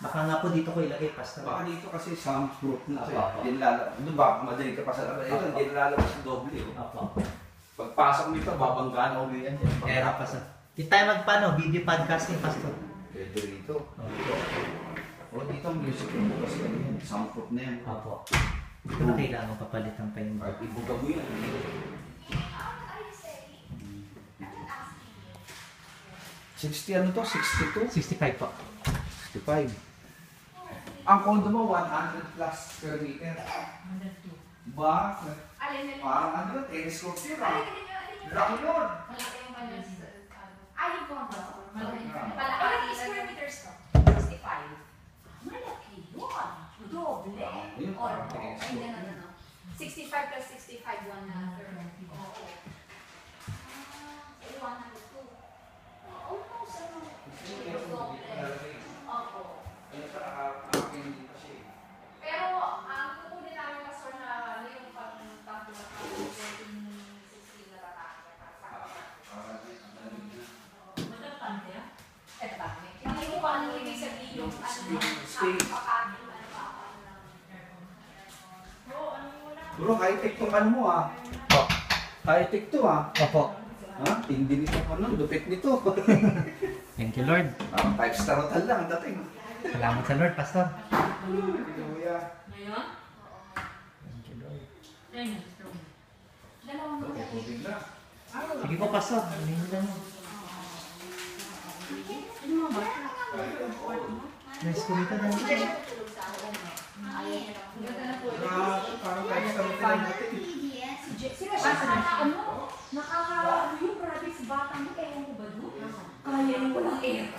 Baka nga po dito ko ilagay, Pastor. Baka dito kasi soundproof na ito. Hindi lalabas. Doon ba, madaling ka pa sa labas. Ito, hindi lalabas yung doble. Opo. Pagpasok nito, babangga na uli yan. Kaya Pastor. Di tayo magpano, video podcasting, Pastor. Pwede rito. O, dito ang music room kasi yan. Soundproof na yan. Opo. Hindi na kailangan papalitan pa yung At ibuga mo yan. 60 ano to? 62? 65 po. 65. Ang condo mo, 100 plus per meter. 102. Ba? Parang ano yun, telescope yun ah. Laki yun. Ayun ko ang ba? Malaki square meters to? 65. Malaki yun. Doble. Yun, parang Ay, telescope. no. 65 plus 65, 100. Oo. 102. Almost, ano? Opo. Pero, ang kukunin namin Pastor na yung pag-tampo na kami, 16 na tatake. Madapante ah? Eh, bakit? Hindi ko pa ano ibig sabihin yung pakanin, Bro, high-tech tong ano mo ah. High-tech to ah. Opo. Ha? Hindi nito ano, lupit nito. Thank you, Lord. 5-star hotel lang ang dating. Salamat sa Lord, Pastor. Kuya. Ngayon? Thank you, Lord. Dalawang Okay, tubig na. Sige po, Pastor. Hindi lang. Nice ko rito na. Parang kaya kami pinag-atin. Sino siya ano? Nakaka-yung grabe sa batang mo, ewan ko ba doon? Kaya yung walang aircon.